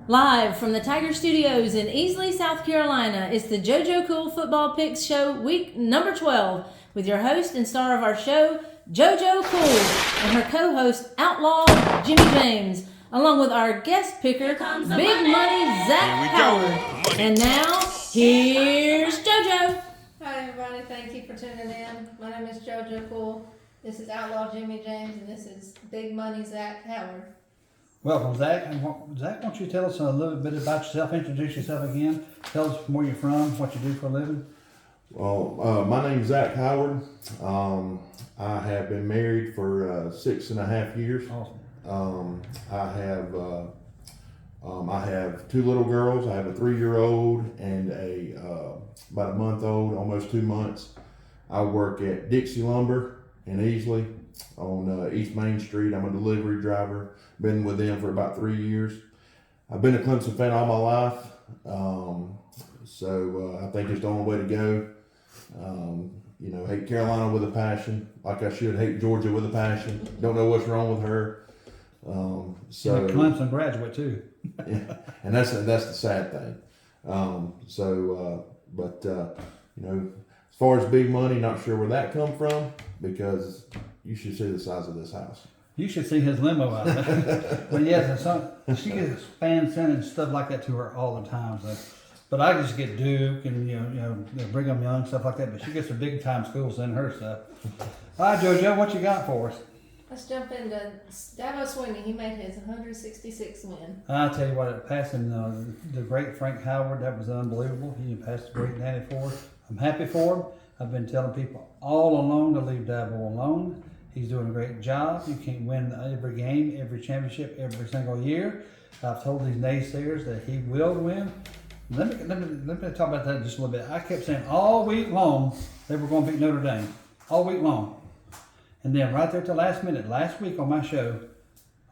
Live from the Tiger Studios in Easley, South Carolina, it's the JoJo Cool Football Picks Show, week number 12, with your host and star of our show, JoJo Cool, and her co-host, Outlaw Jimmy James, along with our guest picker, Big Money Zach Howard. And now, here's JoJo. Hi everybody, thank you for tuning in. My name is JoJo Cool. This is Outlaw Jimmy James, and this is Big Money Zach Howard. Welcome, Zach. And Zach, why don't you tell us a little bit about yourself? Introduce yourself again. Tell us where you're from, what you do for a living. Well, my name's Zach Howard. I have been married for 6.5 years. Awesome. I have two little girls. I have a 3-year-old and about a month old, almost 2 months. I work at Dixie Lumber in Easley on East Main Street. I'm a delivery driver. Been with them for about 3 years. I've been a Clemson fan all my life, so I think it's the only way to go. Hate Carolina with a passion, like I should hate Georgia with a passion. Don't know what's wrong with her. You're a Clemson graduate too. Yeah, and that's the sad thing. As far as big money, not sure where that come from, because you should see the size of this house. You should see his limo out there. But yes, she gets fans sending stuff like that to her all the time. So. But I just get Duke and Brigham Young, stuff like that. But she gets a big time school sending her stuff. All right, JoJo, what you got for us? Let's jump into Dabo Swinney. He made his 166 win. I'll tell you what, passing the great Frank Howard, that was unbelievable. He passed the great 94. I'm happy for him. I've been telling people all along to leave Dabo alone. He's doing a great job. You can't win every game, every championship, every single year. I've told these naysayers that he will win. Let me talk about that just a little bit. I kept saying all week long they were going to beat Notre Dame. All week long. And then right there at the last minute, last week on my show,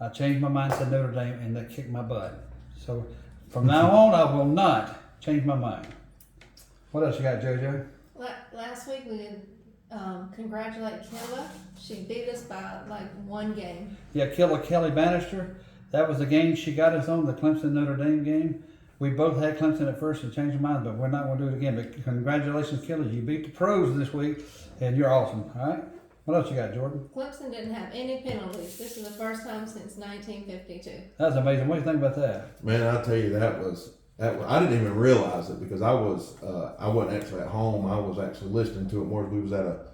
I changed my mind to Notre Dame, and they kicked my butt. So from now on, I will not change my mind. What else you got, JoJo? Last week we did congratulate Killa. She beat us by like one game. Yeah, Killa Kelly Bannister. That was the game she got us on, the Clemson Notre Dame game. We both had Clemson at first and changed our mind, but we're not going to do it again. But congratulations, Killa. You beat the pros this week, and you're awesome. All right? What else you got, Jordan? Clemson didn't have any penalties. This is the first time since 1952. That's amazing. What do you think about that? Man, I'll tell you, that was I didn't even realize it, because I wasn't actually at home. I was actually listening to it more as we was at a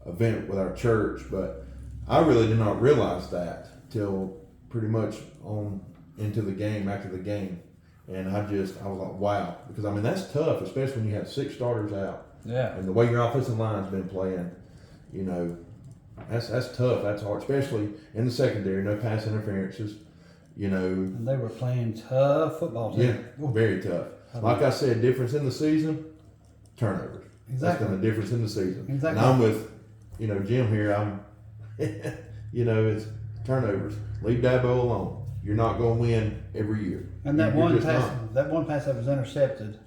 event with our church, but I really did not realize that till pretty much on into the game, after the game. And I was like, wow, because I mean, that's tough, especially when you have 6 starters out. Yeah. And the way your offensive line's been playing, that's tough. That's hard, especially in the secondary, no pass interferences, And they were playing tough football too. Yeah, very tough. Like I said, difference in the season, turnovers. Exactly. That's been the difference in the season. Exactly. And I'm with, Jim here. I'm, it's turnovers. Leave Dabo alone. You're not going to win every year. And that one pass that was intercepted,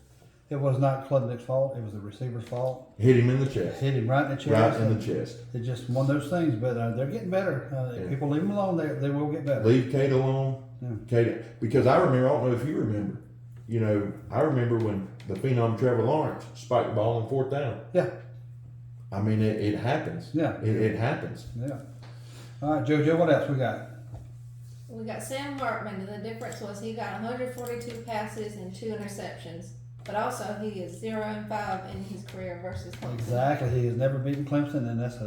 it was not Klubnik's fault. It was the receiver's fault. Hit him in the chest. Hit him right in the chest. Right in the chest. It's just one of those things, but they're getting better. If people leave them alone, they will get better. Leave Kate alone. Yeah. Kate, because I remember, I don't know if you remember, I remember when the phenom Trevor Lawrence spiked the ball on 4th down. Yeah. I mean, it happens. Yeah. It happens. Yeah. All right, JoJo, what else we got? We got Sam Hartman, and the difference was he got 142 passes and 2 interceptions. But also, he is 0-5 in his career versus Clemson. Exactly. He has never beaten Clemson, and that's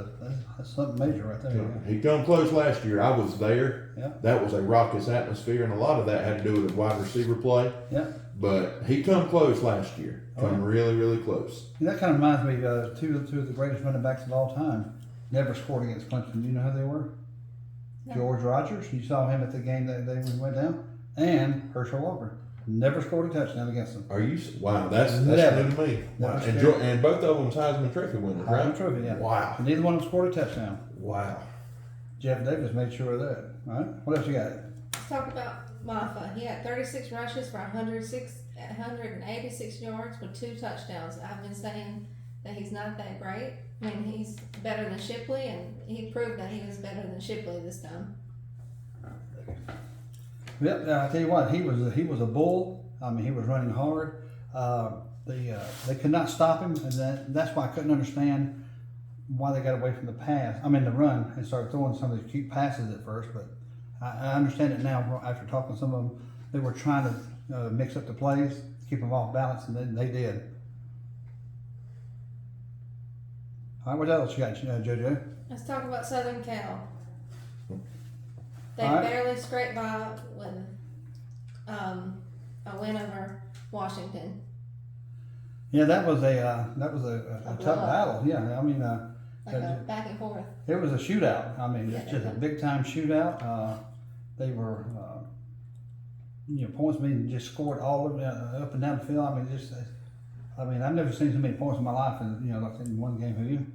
something major right there. Yeah. He come close last year. I was there. Yeah. That was a raucous atmosphere, and a lot of that had to do with the wide receiver play. Yeah. But he come close last year. Really, really close. And that kind of reminds me of two of the greatest running backs of all time. Never scored against Clemson. You know who they were? No. George Rogers. You saw him at the game that they went down. And Herschel Walker. Never scored a touchdown against them. Are you? Wow, that's new to me. Wow. And both of them Heisman Trophy winners, right? Heisman Trophy, yeah. Wow. And neither one of them scored a touchdown. Wow. Jeff Davis made sure of that. All right. What else you got? Let's talk about Maffa. He had 36 rushes for 186 yards with 2 touchdowns. I've been saying that he's not that great. I mean, he's better than Shipley, and he proved that he was better than Shipley this time. Yep, I tell you what, he was a bull. I mean, he was running hard. They could not stop him, and that's why I couldn't understand why they got away from the pass. I mean, the run, and started throwing some of these cute passes at first. But I understand it now after talking to some of them. They were trying to mix up the plays, keep them off balance, and they did. All right, what else you got, JoJo? Let's talk about Southern Cal. They All right. barely scraped by with a win over Washington. Yeah, that was a tough battle. Yeah, I mean, Like a back and forth. it was a shootout. I mean, it's just a big time shootout. They were, points being just scored all over up and down the field. I mean, I've never seen so many points in my life, like in one game. Have you?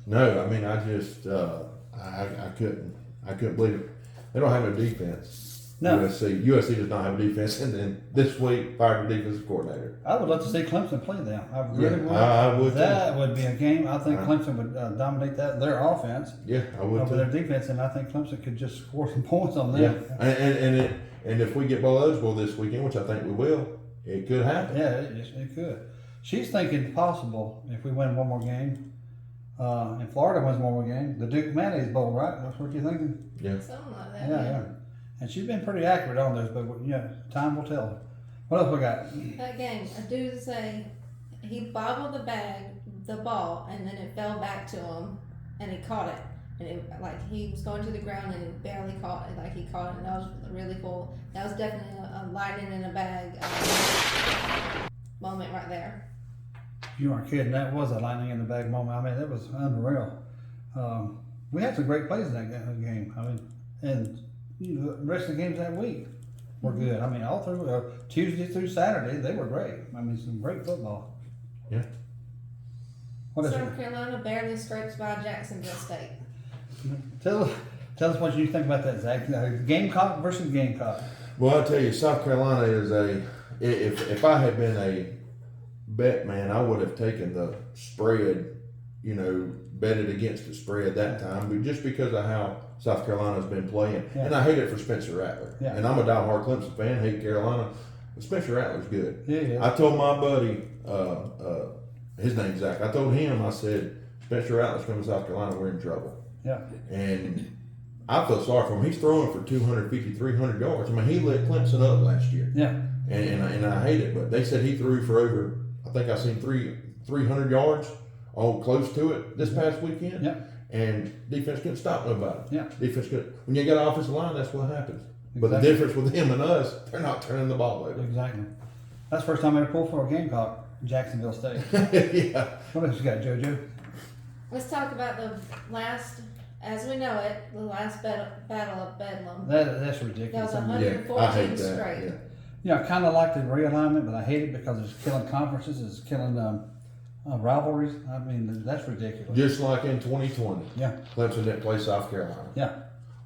No, I mean, I just I couldn't believe it. They don't have no defense. No. USC does not have a defense, and then this week fired the defensive coordinator. I would love to see Clemson play them. I really would. I would. That would be a game. I think Clemson would dominate their offense Yeah, I would. over their defense, and I think Clemson could just score some points on them. Yeah, and if we get bowl eligible this weekend, which I think we will, it could happen. Yeah, it could. She's thinking possible if we win one more game. And Florida wins one more game. The Duke Mayonnaise Bowl, right? That's what you're thinking? Yeah. Something like that. Yeah. And she's been pretty accurate on those, but time will tell. What else we got? That game, I do say he bobbled the ball, and then it fell back to him, and he caught it. And he was going to the ground, and he barely caught it. Like he caught it, and that was really cool. That was definitely a lightning in a bag moment right there. You aren't kidding. That was a lightning in the bag moment. I mean, that was unreal. We had some great plays in that game. I mean, and the rest of the games that week were good. I mean, all through Tuesday through Saturday, they were great. I mean, some great football. Yeah. What is South Carolina barely scrapes by Jacksonville State. Tell us what you think about that, Zach. Gamecock versus Gamecock. Well, I'll tell you, South Carolina is if I had been a bet man, I would have taken the spread, betted against the spread that time, but just because of how South Carolina's been playing. Yeah. And I hate it for Spencer Rattler. Yeah. And I'm a diehard Clemson fan, hate Carolina, but Spencer Rattler's good. Yeah. I told my buddy, his name's Zach, I told him, I said, Spencer Rattler's coming to South Carolina, we're in trouble. Yeah. And I feel sorry for him. He's throwing for 250, 300 yards. I mean, he lit Clemson up last year. Yeah. And I hate it, but they said he threw for over, I think I seen 300 yards, all close to it this past weekend. Yeah. And defense couldn't stop nobody. Yeah. Defense couldn't. When you got an offensive line, that's what happens. But the Exactly. difference with him and us, they're not turning the ball over. Exactly. That's the first time I ever pulled for a Gamecock, Jacksonville State. Yeah. What else you got, JoJo? Let's talk about the last, as we know it, the last battle of Bedlam. That's That ridiculous. was I mean, Yeah, I 114 hate that. straight. Yeah. I kind of like the realignment, but I hate it because it's killing conferences, it's killing rivalries. I mean, that's ridiculous. Just like in 2020. Yeah. Clemson didn't play South Carolina. Yeah.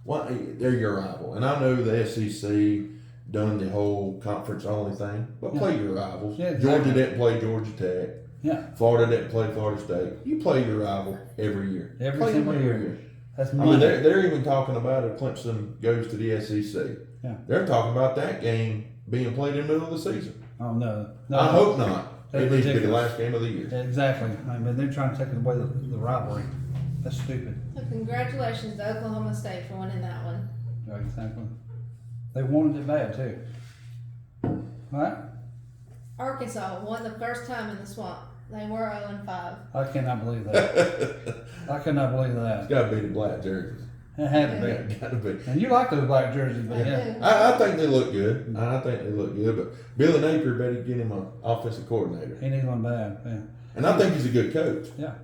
Well, they're your rival. And I know the SEC done the whole conference only thing, but play your rivals. Yeah, exactly. Georgia didn't play Georgia Tech. Yeah. Florida didn't play Florida State. You play your rival every year. Every Play single them year. That's I mean, money. they're even talking about if Clemson goes to the SEC. Yeah. They're talking about that game being played in the middle of the season. Oh, no. I hope not. That's It needs to be the ridiculous. last game of the year. Exactly. I mean, they're trying to take away the rivalry. That's stupid. So congratulations to Oklahoma State for winning that one. Right, exactly. They wanted it bad, too. All right? Arkansas won the first time in the swamp. They were 0-5. I cannot believe that. I cannot believe that. It's got to be the black jerseys. It had to be. It got to be. And you like those black jerseys, but yeah. I think they look good. I think they look good. But Billy Napier better get him an offensive coordinator. He needs one bad. Yeah. And I think he's a good coach. Yeah.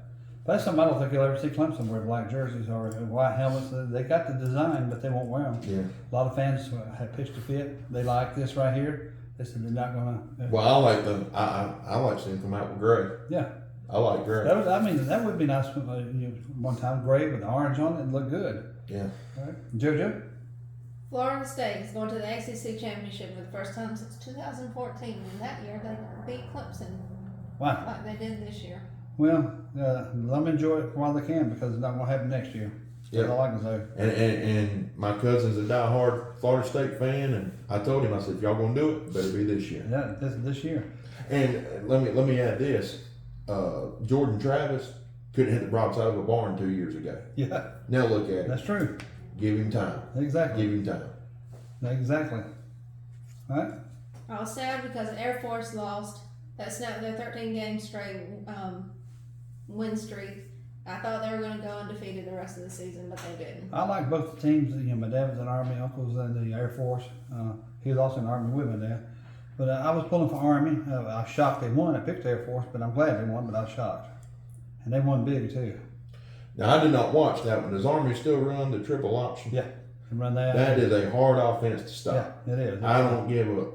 But that's something I don't think you'll ever see Clemson wear black jerseys or white helmets. They got the design, but they won't wear them. Yeah. A lot of fans have pitched a fit. They like this right here. They said they're not going to. Well, I like seeing him come out with gray. Yeah. I like gray. That would be nice. One time gray with the orange on it, it'd look good. Yeah. All right. JoJo? Florida State is going to the ACC Championship for the first time since 2014. And that year they beat Clemson Wow. like they did this year. Well, let them enjoy it while they can because it's not going to happen next year. That's Yeah. all I can say. And my cousin's a diehard Florida State fan, and I told him, I said, if y'all gonna do it, it better be this year. Yeah, this year. And let me add this: Jordan Travis couldn't hit the broadside of a barn 2 years ago. Yeah, Now look at it. that's true. Give him time. Exactly. Give him time. Exactly. All right. I was sad because Air Force lost. That snapped their 13 game straight win streak. I thought they were going to go undefeated the rest of the season, but they didn't. I like both the teams. You know, my dad was in the Army, uncle's in the Air Force. He was also in the Army with my dad. But I was pulling for Army. I was shocked they won. I picked Air Force, but I'm glad they won, but I was shocked. And they won big, too. Now I did not watch that one. Does Army still run the triple option? Yeah, and run that. That is a hard offense to stop. Yeah, it is. I don't give a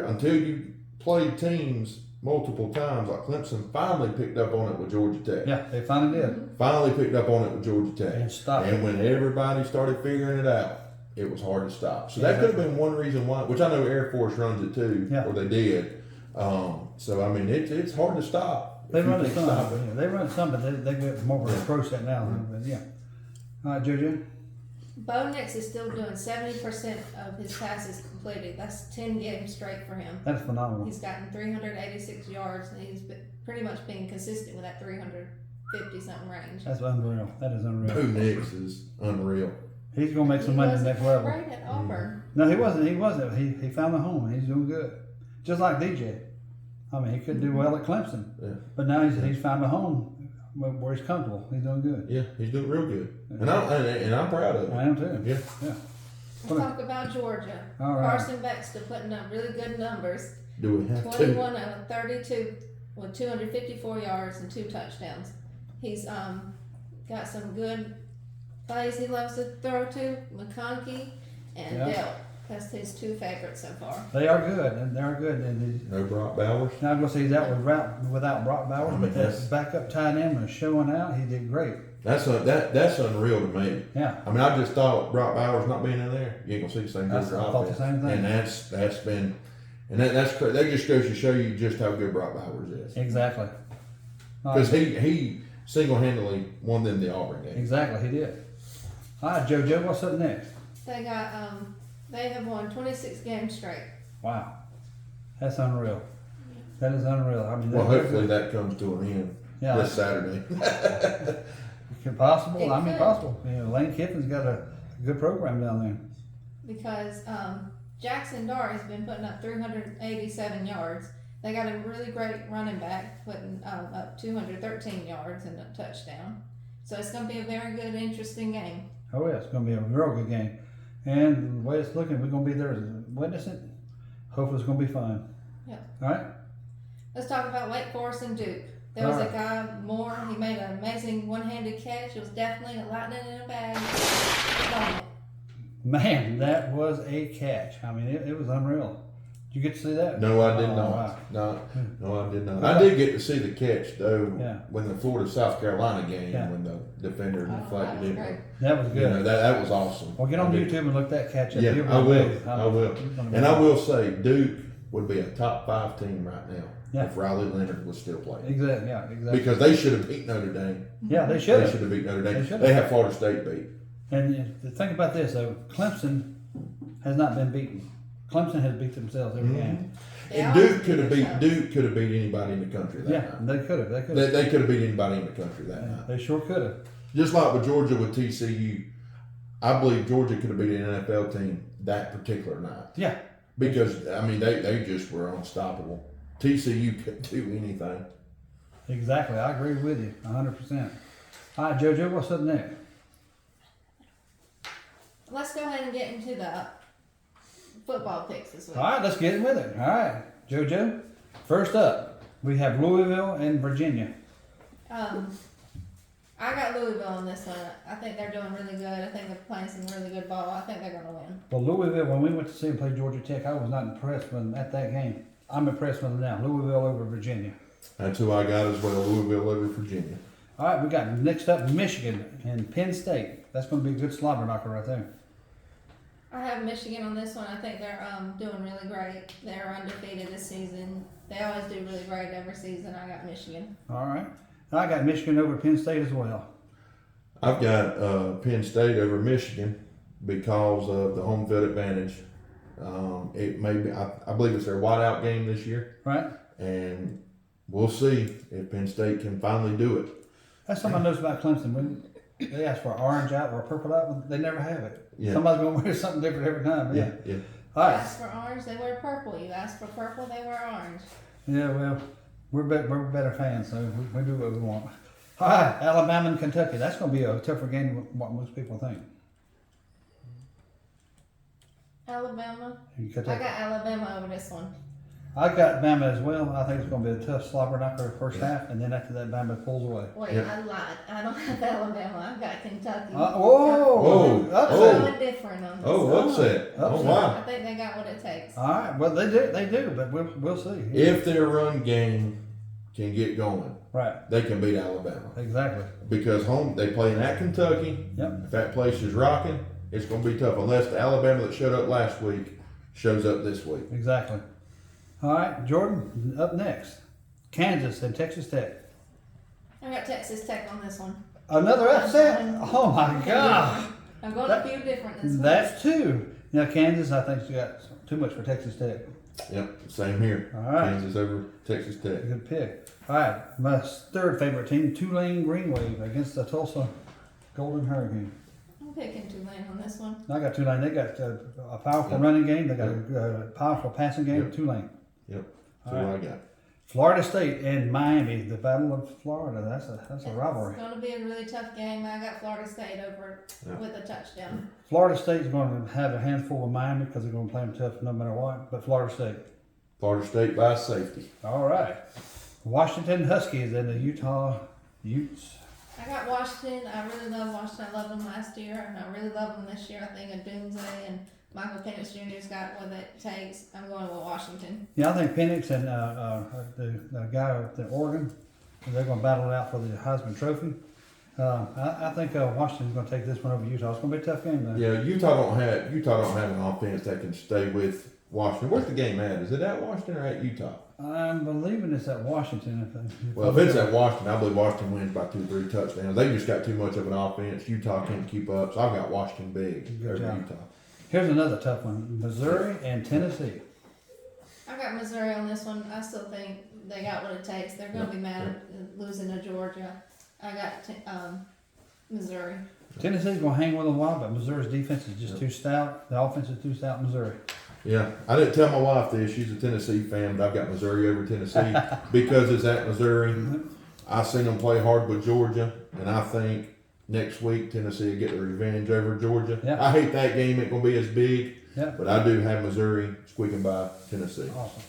until you play teams multiple times. Like Clemson finally picked up on it with Georgia Tech. Yeah, they finally did. Finally picked up on it with Georgia Tech. And stopped And it. when everybody started figuring it out, it was hard to stop. So that could have been one reason why. Which I know Air Force runs it too, Yeah. or they did. So I mean, it's hard to stop. They if you run it can't some. stop it. Yeah, they run some, but they get more of a approach that now. But yeah. All right, JoJo. Bo Nix is still doing 70% of his passes completed. That's 10 games straight for him. That's phenomenal. He's gotten 386 yards, and he's pretty much being consistent with that 350 something range. That's unreal. That is unreal. Bo Nix is unreal. He's gonna make some money at the next level. Right at Auburn. No, he wasn't. He wasn't. He found the home. He's doing good. Just like DJ. I mean, he could do well at Clemson, Yeah. but now he's found a home where he's comfortable. He's doing good. Yeah, he's doing real good, and I'm proud of I him. am too. Yeah. Let's talk about Georgia. All right. Carson Beck's still putting up really good numbers. Do we have to? 21 out of 32 with 254 yards and 2 touchdowns. He's got some good plays he loves to throw to, McConkey and Yeah. Dell. That's his 2 favorites so far. They are good, and they're good. And he's, No Brock Bowers. now I'm gonna say he's out without Brock Bowers, I mean, but that's- that backup tight end was showing out. He did great. That's unreal to me. Yeah. I mean, I just thought Brock Bowers not being in there, you ain't gonna see the same That's- Georgia I thought the offense. same thing. And that's been, and that's crazy. That just goes to show you just how good Brock Bowers is. Exactly. All Because right. he single-handedly won them the Auburn game. Exactly, he did. All right, JoJo, what's up next? They got they have won 26 games straight. Wow, that's unreal. That is unreal. I mean, Well, they're hopefully good. that comes to an end Yeah. this Saturday. Possible. It I mean, could. possible. You know, Lane Kiffin's got a good program down there. Because Jackson Dart has been putting up 387 yards. They got a really great running back putting up 213 yards and a touchdown. So it's going to be a very good, interesting game. Oh yeah, it's going to be a real good game. And the way it's looking, we're going to be there to witness it. Hopefully, it's going to be fun. Yeah. All right. Let's talk about Wake Forest and Duke. There was All a guy, Moore, he made an amazing one-handed catch. It was definitely a lightning in a bag. Man, that was a catch. I mean, it was unreal. Did you get to see that? No, I did Oh, not. wow. No, I did not. I did get to see the catch though. Yeah. When the Florida South Carolina game, Yeah. when the defender Oh, deflected that was it. great. That was You good. know, that was awesome. Well, get on I did. YouTube and look that catch up. Yeah, You'll be I will. amazed. I will. It's gonna be And I awesome. will say, Duke would be a top 5 team right now Yeah. if Riley Leonard was still playing. Exactly. Yeah. Exactly. Because they should have beat Notre Dame. Yeah, they They should should have. have beat Notre They Dame. should They have. have Florida State beat. And think about this though, Clemson has not been beaten. Clemson has beat themselves every game. They And always Duke could have beat beat themselves. anybody in the country that Yeah, night. they could have. They could have. They could have beat anybody in the country that night. They sure could have. Just like with Georgia with TCU, I believe Georgia could have beat an NFL team that particular night. Yeah. Because I mean they just were unstoppable. TCU couldn't do anything. Exactly. I agree with you 100%. All right, JoJo, what's up next? Let's go ahead and get into the football picks this week. All right, let's get with it. All right, JoJo. First up, we have Louisville and Virginia. I got Louisville on this one. I think they're doing really good. I think they're playing some really good ball. I think they're going to win. Well, Louisville, when we went to see them play Georgia Tech, I was not impressed with them at that game. I'm impressed with them now. Louisville over Virginia. That's who I got as well. Louisville over Virginia. All right, we got next up Michigan and Penn State. That's going to be a good slobber knocker right there. I have Michigan on this one. I think they're doing really great. They're undefeated this season. They always do really great every season. I got Michigan. All right. I got Michigan over Penn State as well. I've got Penn State over Michigan because of the home field advantage. It may be, I believe it's their whiteout game this year, Right? and we'll see if Penn State can finally do it. That's something I noticed about Clemson. When they ask for orange out or purple out, they never have it. Yeah. Somebody's going to wear something different every time. Yeah. You All right. ask for orange, they wear purple. You ask for purple, they wear orange. Yeah, well, we're better fans, so we do what we want. All right, Alabama and Kentucky. That's going to be a tougher game than what most people think. Alabama. And I Kentucky. got Alabama over this one. I got Bama as well. I think it's going to be a tough slobber knocker first half, and then after that, Bama pulls away. Wait, Yeah. I lied. I don't have Alabama. I've got Kentucky. Whoa! I'm Upset. going different on this. Oh, upset! Oh Upset. I wow! think they got what it takes. All right, well they do, but we'll see. If their run game can get going, Right, they can beat Alabama exactly. because they playing at Kentucky. Yep. If that place is rocking, it's going to be tough unless the Alabama that showed up last week shows up this week. Exactly. All right, Jordan, up next. Kansas and Texas Tech. I got Texas Tech on this one. Another upset? Oh my God. I'm going a few different this one. That's two. Now, Kansas, I think, got too much for Texas Tech. Yep, same here. All right. Kansas over Texas Tech. Good pick. All right, my third favorite team, Tulane Green Wave against the Tulsa Golden Hurricane. I'm picking Tulane on this one. I got Tulane. They got a powerful running game. They got a powerful passing game. Yep. Tulane. Yep, that's All what right. I got. Florida State and Miami, the Battle of Florida. That's a rivalry. It's going to be a really tough game. I got Florida State over Yeah. with a touchdown. Florida State's going to have a handful of Miami because they're going to play them tough no matter what. But Florida State. Florida State by safety. All right. Washington Huskies and the Utah Utes. I got Washington. I really love Washington. I loved them last year, and I really love them this year. I think a Doomsday and Michael Penix Jr.'s got what it takes. I'm going with Washington. Yeah, I think Penix and the guy at Oregon, they're going to battle it out for the Heisman Trophy. I think Washington's going to take this one over Utah. It's going to be a tough game, though. Yeah, Utah don't have an offense that can stay with Washington. Where's the game at? Is it at Washington or at Utah? I'm believing it's at Washington. Well, if it's at Washington, I believe Washington wins by 2-3 touchdowns. They just got too much of an offense. Utah can't keep up, so I've got Washington big Good over job. Utah. Here's another tough one: Missouri and Tennessee. I got Missouri on this one. I still think they got what it takes. They're going to be mad at losing to Georgia. I got Missouri. Tennessee's going to hang with them a while, but Missouri's defense is just too stout. The offense is too stout in Missouri. Yeah, I didn't tell my wife this. She's a Tennessee fan, but I've got Missouri over Tennessee because it's at Missouri. I've seen them play hard with Georgia, and I think next week Tennessee will get the revenge over Georgia. Yeah. I hate that game. It's going to be as big, Yeah. but I do have Missouri squeaking by Tennessee. Awesome.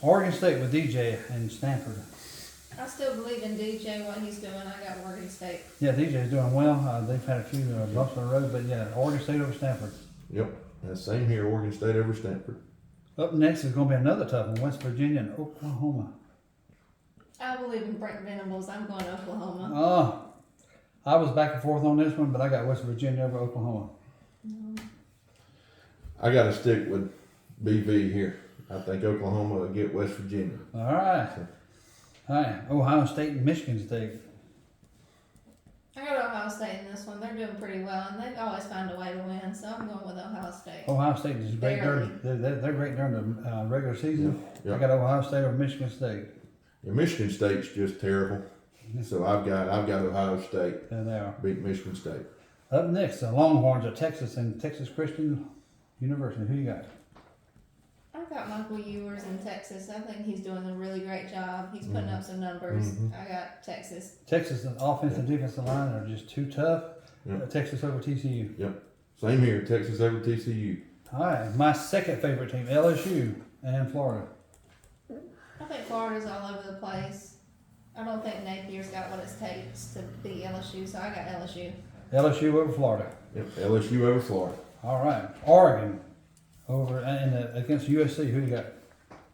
Oregon State with DJ and Stanford. I still believe in DJ, what he's doing. I got Oregon State. Yeah, DJ's doing well. They've had a few bumps on the road, but yeah, Oregon State over Stanford. Yep, that's same here. Oregon State over Stanford. Up next is going to be another tough one: West Virginia and Oklahoma. I believe in Brent Venables. I'm going to Oklahoma. Oh, I was back and forth on this one, but I got West Virginia over Oklahoma. I got to stick with BV here. I think Oklahoma will get West Virginia. All right. All right. Ohio State and Michigan State. I got Ohio State in this one. They're doing pretty well, and they always find a way to win, so I'm going with Ohio State. Ohio State is great Barely. during they're great during the regular season. Yeah. I got Ohio State over Michigan State. Yeah, Michigan State's just terrible. So I've got Ohio State There they are. beat Michigan State. Up next, the Longhorns of Texas and Texas Christian University. Who you got? I've got Michael Ewers in Texas. I think he's doing a really great job. He's putting up some numbers. Mhm. I got Texas. Texas, the offense and defensive line are just too tough. Yeah. Texas over TCU. Same here, Texas over TCU. All right, my second favorite team, LSU and Florida. I think Florida's all over the place. I don't think Napier's got what it takes to beat LSU, so I got LSU. LSU over Florida. Yep, LSU over Florida. All right, Oregon over and against USC. Who you got?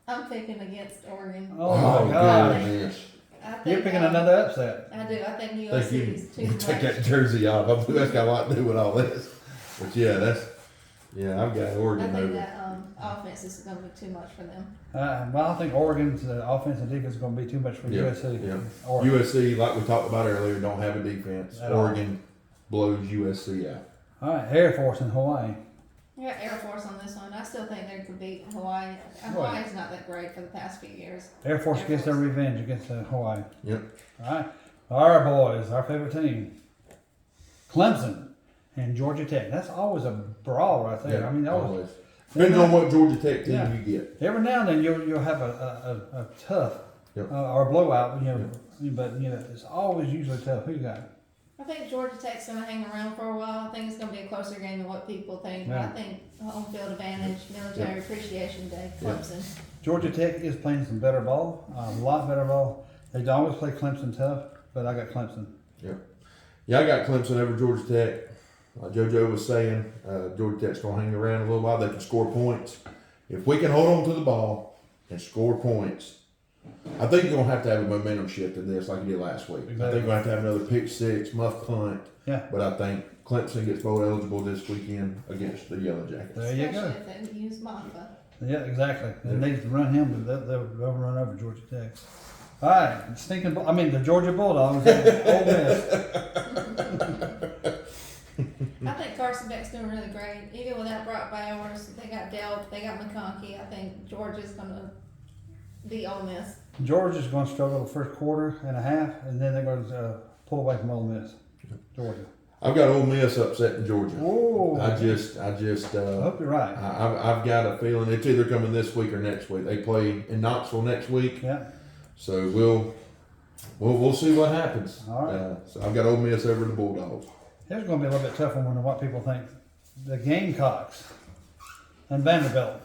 I'm picking against Oregon. Oh my gosh, goodness. I think, you're picking another upset. I do. I think Thank USC you. is too much. Take that jersey off. I think that's got a lot to do with all this. But I've got I Oregon think over. that offense is going to be too much for them. Well, I think Oregon's offense and defense is going to be too much for Yeah, USC. yeah. Oregon. USC, like we talked about earlier, don't have a defense. At all. Oregon blows USC out. All right, Air Force in Hawaii. I got Air Force on this one. I still think they could beat Hawaii. Hawaii's not that great for the past few years. Air Force gets their revenge against Hawaii. Yep. All right, our boys, our favorite team, Clemson and Georgia Tech. That's always a brawl right there. Yeah, I mean, always. Depending on what Georgia Tech team Yeah. you get. Every now and then you'll have a tough Yep. or a blowout, but it's always usually tough. Who you got? I think Georgia Tech's going to hang around for a while. I think it's going to be a closer game than what people think. Yeah. But I think home field advantage, military appreciation day, Clemson. Georgia Tech is playing some better ball, a lot better ball. They always play Clemson tough, but I got Clemson. Yeah, I got Clemson over Georgia Tech. Like JoJo was saying, Georgia Tech's going to hang around a little while. They can score points. If we can hold on to the ball and score points, I think you're going to have a momentum shift in this like you did last week. Exactly. I think we're going to have another pick six, muff punt. Yeah. But I think Clemson gets bowl eligible this weekend against the Yellow Jackets. There you go. Especially if they use Maffa. Yeah, exactly. They need to run him, but they'll run over Georgia Tech. All right, the Georgia Bulldogs, Ole Miss. I think Carson Beck's doing really great. Even without Brock Bowers, they got Delp, they got McConkey. I think Georgia's going to beat Ole Miss. Georgia's going to struggle the first quarter and a half, and then they're going to pull away from Ole Miss. Georgia. I've got Ole Miss upsetting Georgia. Whoa. I just I hope you're right. I've got a feeling it's either coming this week or next week. They play in Knoxville next week, Yeah. so we'll see what happens. All right. So I've got Ole Miss over the Bulldogs. Here's going to be a little bit tougher one than what people think. The Gamecocks and Vanderbilt.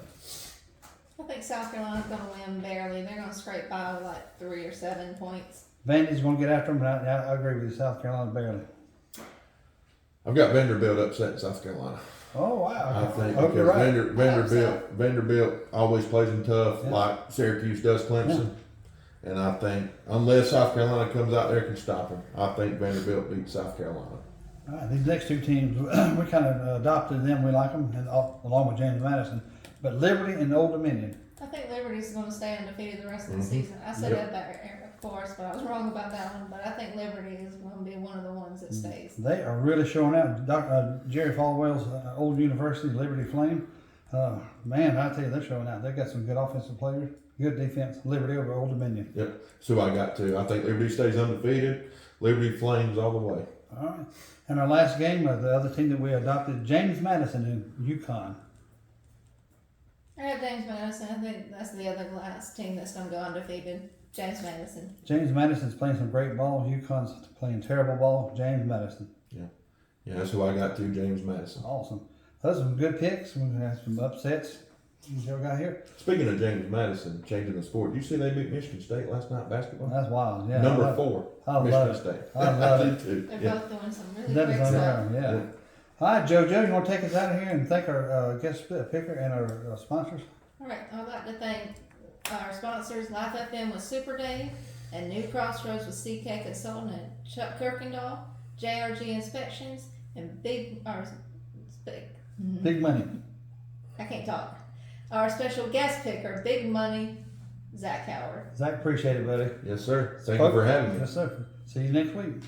I think South Carolina's going to win barely. They're going to scrape by with like 3 or 7 points. Vandy's going to get after them, and I agree with you. South Carolina barely. I've got Vanderbilt upsetting South Carolina. Oh, wow. I think hope you're because right. Vanderbilt always plays them tough, Yeah. like Syracuse does Clemson. And I think unless South Carolina comes out there and can stop them, I think Vanderbilt beats South Carolina. All right, these next two teams, we kind of adopted them. We like them, and along with James Madison. But Liberty and Old Dominion. I think Liberty's going to stay undefeated the rest of the Mhm. season. I said Yep. that back, of course, but I was wrong about that one. But I think Liberty is going to be one of the ones that stays. They are really showing out. Jerry Falwell's Old University, Liberty Flame. Man, I tell you, they're showing out. They've got some good offensive players, good defense. Liberty over Old Dominion. Yep. So I got to. I think Liberty stays undefeated. Liberty Flames all the way. All right. And our last game, the other team that we adopted, James Madison in UConn. I have James Madison. I think that's the other last team that's going to go undefeated. James Madison. James Madison's playing some great ball. UConn's playing terrible ball. James Madison. Yeah, that's who I got to, James Madison. Awesome. Those are some good picks. We have some upsets. What we got here? Speaking of James Madison, changing the sport, you see they beat Michigan State last night basketball? Well, that's wild. Yeah. Number 4, I love Michigan it. State. I love did it. too. They're Yeah. both doing some really That great is stuff. unreal. Yeah. All right, JoJo, you want to take us out of here and thank our guest picker and our sponsors? All right, I'd like to thank our sponsors, Life FM with Super Dave, and New Crossroads with CK Consultant, and Chuck Kirkendall, JRG Inspections, and Big Big. money. I can't talk. Our special guest picker, Big Money, Zach Howard. Zach, appreciate it, buddy. Yes, sir. Thank you for having me. Yes, sir. See you next week.